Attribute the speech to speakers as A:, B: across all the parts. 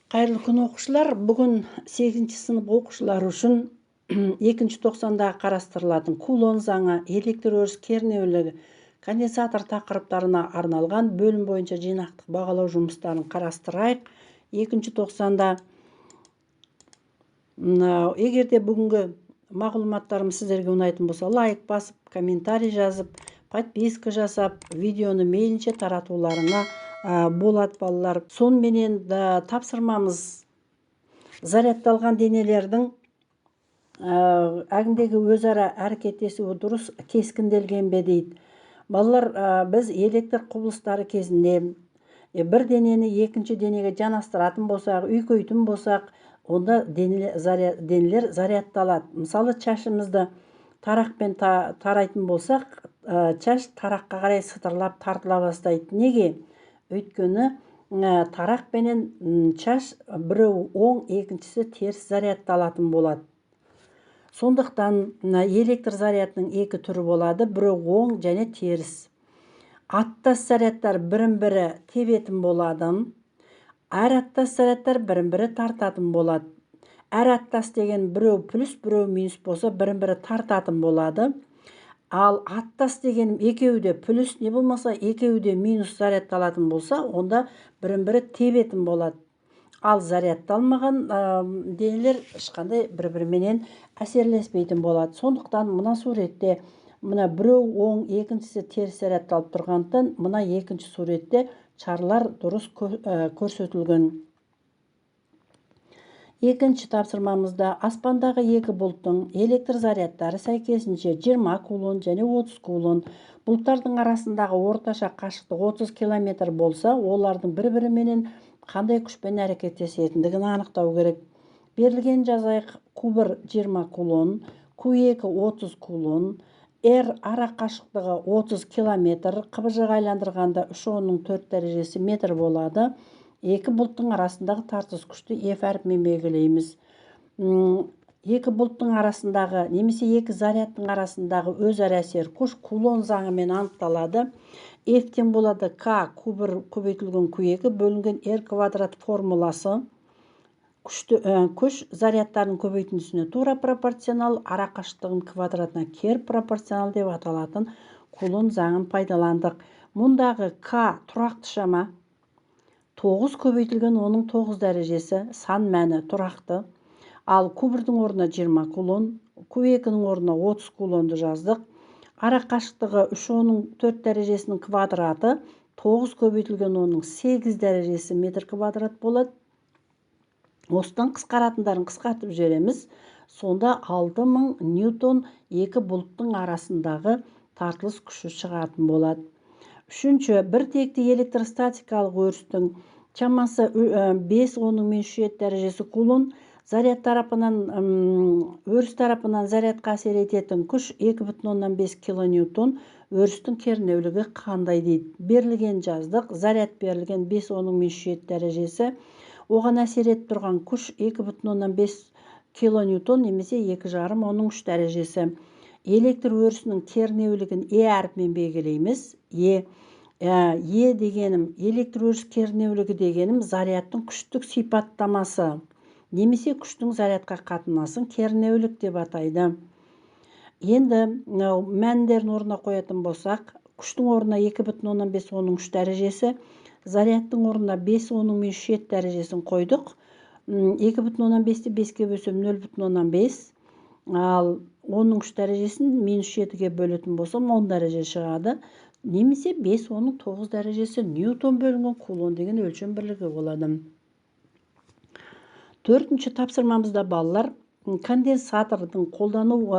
A: Кайырлуу күн окуучулар. Бүгүн 8 сынып окуучулары үчүн 2-90-дагы карастырылатын Кулон заңы, электр өрүс кернеулери, конденсатор такырыптарына арналган бөлүм боюнча жыйнактык багалоо жумуштарын карастырайык. 2-90-да эгерде бүгүнкү маалыматтарымыз сиздерге унайтын болсо, лайк басып, комментарий жазып, подписка жасап, видеону мейлинче таратууларыңа болот балалар. Сонун менен тапсырмамыз заряддалган денелердин агиндеги өз ара аракеттешүүгү дурус кескинделгенби дейт. Балалар, биз электр кубулуштары кезинде бир денени экинчи денеге жанастыратын болсак, үйкөйтүн болсак, онда денелер заряддалат. Мисалы, чачыбызды таракпен тарайтын болсак, чач таракка карай сытырлап тартыла баштайт. Неге? Өйткөнү тарак менен чач бирөө оң, экинчиси терс заряддалатын болот. Сондуктан электр заряддын эки түрү болот, бирөө оң жана терс. Аттас заряддар бирин-бири тебетин болот. Ар аттас заряддар бирин-бири тартатын болот. Ар аттас деген бирөө плюс, бирөө минус болсо, бирин-бири тартатын болот. Ал аттас деген экөөү да плюс, не болмосо экөөү да минус заряддалатын болсо, онда бирин-бири тебетин болот. Ал заряддалмаган денелер эч кандай бири-бири менен асерлешпейтин болот. Сондуктан мына суретте мына бирөө оң, экинчиси терс заряддалып тургандыктан, мына экинчи суретте чарлар дурус көрсөтүлгөн. Экинчи тапсырмамызда аспандагы эки булуттун электр заряддары сайкесинче 20 кулон жана 30 кулон. Булуттардын арасындагы орточо кашыктык 30 километр болсо, олардын бири-бири менен кандай күчпен аракеттешетиндигин аныктоо керек. Берилгени жазайык. Q1 20 кулон, Q2 30 кулон, R ара кашыктыгы 30 километр, кыбыжык айландырганда 3/4 дарежеси метр болот. Эки булуттун арасындагы тартыш күчтү F арпимен белгилейбиз. Эки булуттун арасындагы немесе эки заряддын арасындагы өз ара асер күч Кулон заңы менен аныкталат. F тең болот K Q1 көбөйтүлгөн Q2 бөлүнгөн R квадрат формуласы. Күч заряддардын көбөйтүндүсүнө туура пропорционал, ара кашыктыгынын квадратына кер пропорционал деп аталатын Кулон заңын пайдаландык. Мундагы K турактуу шама, 9 көбөйтүлгөн онун 9 дарежеси сан мәни турактуу. Ал Q1-дин ордуна 20 кулон, Q2-нин ордуна 30 кулонду жаздык. Ара кашыктыгы 3/4 дарежесинин квадраты 9 көбөйтүлгөн онун 8 дарежеси метр квадрат болот. Осудан кыскаратындарын кыскартып жиберемиз. Сонда 6000 ньютон эки булуттун арасындагы тартылыш күчү чыгатын болот. Үчүнчү, бир тектик электростатикалык өрүстүн чамасы 5/-7 дарежеси кулон, заряд тарапынан өрүс тарапынан зарядка асер этетін күч 2,5 килоньютон, өрүстүн кернеулүгү кандай дейт. Берилген жаздык. Заряд берилген 5/-7 дарежеси. Оган асер этип турган күч 2,5 килоньютон немесе 2,5/3 дарежеси. Электр өрүсүнүн кернеулүгүн E арпимен белгилейбиз. E дегеним электр өрүс кернеулүгү дегеним заряддын күчтүк сыйпаттамасы немесе күчтүн зарядка катынашын кернеулүк деп атайды. Энди мәндерин ордуна коётун болсак, күчтүн ордуна 2,5/3 дарежеси, заряддын ордуна 5/-7 дарежесин койдук. 2,5-ти 5ке бөлсөм 0,5. Ал 3 дарежесин -7ге бөлөтүн болсом 10 дареже чыгады. Немесе 5/9 дарежеси ньютон бөлүнгөн кулон деген өлчөм бирлиги болот. Төртүнчү тапсырмамызда балалар конденсатордун колдонуу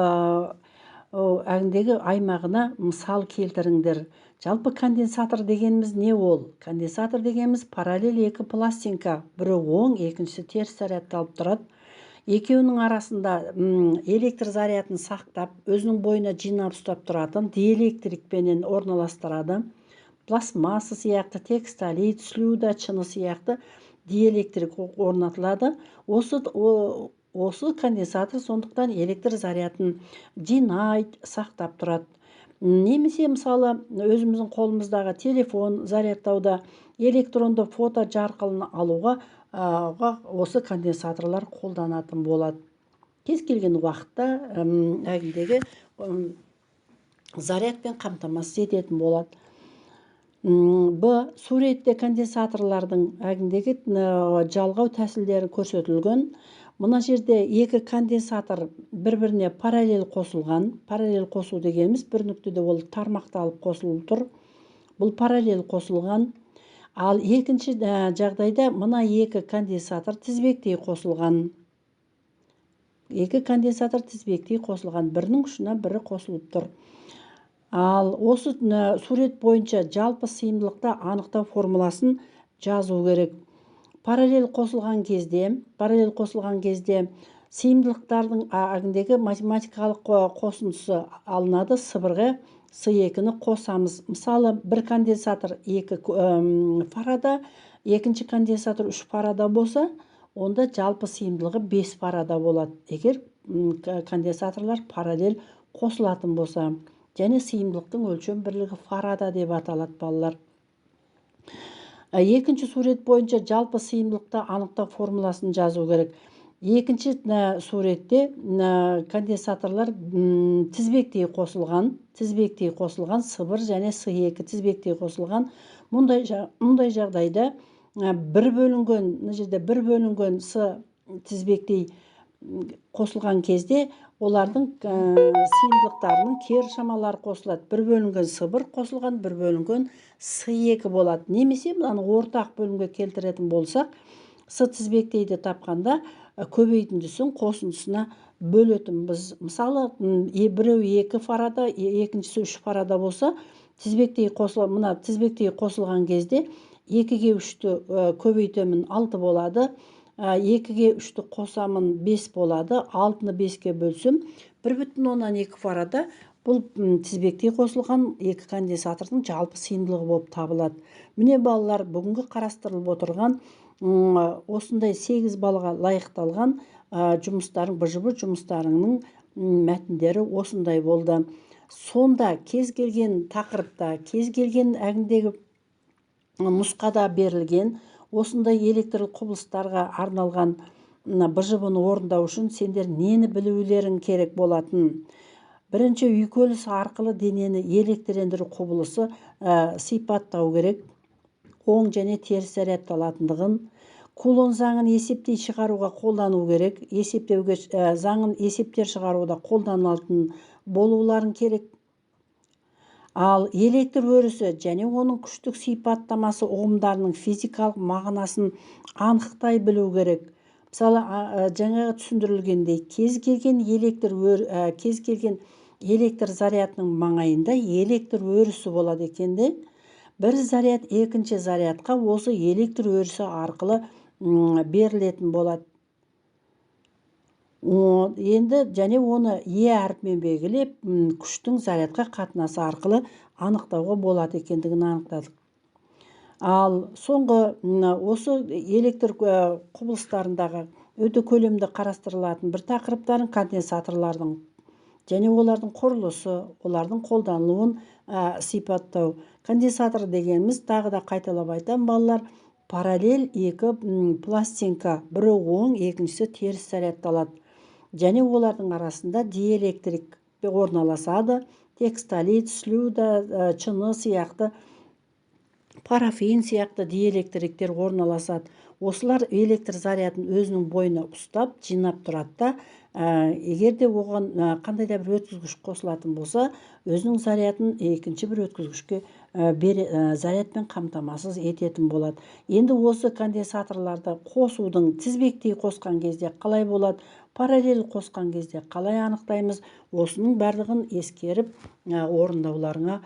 A: агиндеги аймагына мисал келтириңдер. Жалпы конденсатор дегенimiz не ол? Конденсатор дегенimiz параллель эки пластинка, бирөө оң, экинчиси терс заряддалып турат. Экөөнүн арасында электр зарядын сактап, өзүнүн боюна жыйнап ұстап туратын диэлектрик менен орналаштырады. Пластмасса сыяктуу, текстолит, слюда чыны сыяктуу диэлектрик орнотулат. Осы конденсатор сондуктан электр зарядын жыйнайт, сактап турат. Немесе мисалы өзүбүздүн колубуздагы телефон заряддауда электронды фото жарқылын алуға осы конденсаторлар қолданатын болады. Кез келген уақытта әгіндегі зарядпен қамтамасыз ететін болады. Суретте конденсаторлардың әгіндегі жалғау тәсілдері көрсетілген. Мына жерде екі конденсатор бір-біріне параллель қосылған. Параллель қосу дегеніміз бір нүктеде ол тармақталып қосылып тұр. Бұл параллель қосылған. Ал екінші жағдайда мына екі конденсатор тізбектей қосылған. Екі конденсатор тізбектей қосылған. Бірінің ұшына бірі қосылып тұр. Ал осы сурет бойынша жалпы сыйымдылықты анықтау формуласын жазу керек. Параллель қосылған кезде сыйымдылықтардың әгіндегі математикалық қосындысы алынады. Сыбырға С2-ні қосамыз. Мысалы, бір конденсатор 2 фарада, екінші конденсатор 3 фарада болса, онда жалпы сыйымдылығы 5 фарада болады. Егер конденсаторлар параллель қосылатын болса, және сыйымдылықтың өлшем бірлігі фарада деп аталады, балалар. Екінші сурет бойынша жалпы сыйымдылықты анықтау формуласын жазу керек. Екінші суретте конденсаторлар тізбектей қосылған, сыбыр және С2 тізбектей қосылған. Мұндай жағдайда бір бөлінген С тізбектей қосылған кезде олардың сыйымдылықтарының кері шамалары қосылады. Бір бөлінген сыбыр қосылған, бір бөлінген С2 болады. Немесе мұны ортақ бөлімге келтіретін болсақ, С тізбектейді тапқанда көбейтіндісін қосындысына бөлетін біз. Мысалы, біреу 2 фарада, екіншісі 3 фарада болса, мына тізбектей қосылған кезде 2-ге 3-ті көбейтемін 6 болады. 2-ге 3-ті қосамын 5 болады. 6-ны 5-ке бөлсем 1,2 фарада бұл тізбектей қосылған екі конденсатордың жалпы сыйымдылығы болып табылады. Міне балалар, бүгінгі қарастырылып отырған осындай 8 балға лайықталған БЖБ жұмыстарының мәтіндері осындай болды. Сонда кез келген тақырыпта, кез келген әгіндегі нұсқада берілген осындай электр құбылыстарға арналған БЖБ-ны орындау үшін сендер нені білулерің керек болатын? Бірінші, үйкеліс арқылы денені электрендіру құбылысы сипаттау керек. Оң және теріс зарядталатындығын. Кулон заңын есептей шығаруға қолдану керек. Заңын есептер шығаруда қолданылатын болуларын керек. Ал электр өрісі және оның күштік сипаттамасы ұғымдарының физикалық мағынасын анықтай білу керек. Мысалы, жаңағы түсіндірілгендей, кез келген электр зарядының маңайында электр өрісі болады екенде, бір заряд екінші зарядқа осы электр өрісі арқылы берілетін болады. Енді және оны әріпімен белгілеп, күштің зарядқа қатынасы арқылы анықтауға болады екендігін анықтадық. Ал соңғы осы электр құбылыстарындағы өте көлемді қарастырылатын бір тақырыптарын конденсаторлардың және олардың құрылысы, олардың қолданылуын сипаттау. Конденсатор дегеніміз, тағы да қайталап айтам балалар, параллель екі пластинка, бірі оң, екіншісі теріс зарядталады. Және олардың арасында диэлектрик орналасады. Текстолит, слюда, чыны сияқты, парафин сияқты диэлектриктер орналасады. Осылар электр зарядын өзінің бойына ұстап, жинап тұрады да, егер де оған қандай да бір өткізгіш қосылатын болса, өзінің зарядын екінші бір өткізгішке зарядпен қамтамасыз ететін болады. Енді осы конденсаторларды қосудың тізбектей қосқан кезде қалай болады, параллель қосқан кезде қалай анықтаймыз, осының барлығын ескеріп орындауларыңа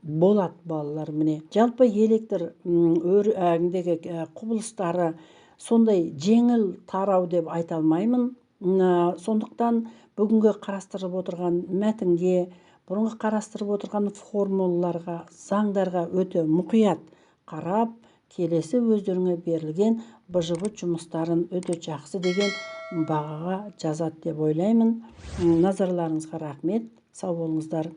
A: болады балалар. Міне жалпы электр құбылыстары сондай жеңіл тарау деп айта алмаймын. Сондықтан бүгінгі қарастырып отырған мәтінге, бұрынғы қарастырып отырған формулаларға, заңдарға өте мұқият қарап, келесі өздеріңе берілген БЖБ жұмыстарын өте жақсы деген бағаға жазады деп ойлаймын. Назарларыңызға рахмет. Сау болыңыздар.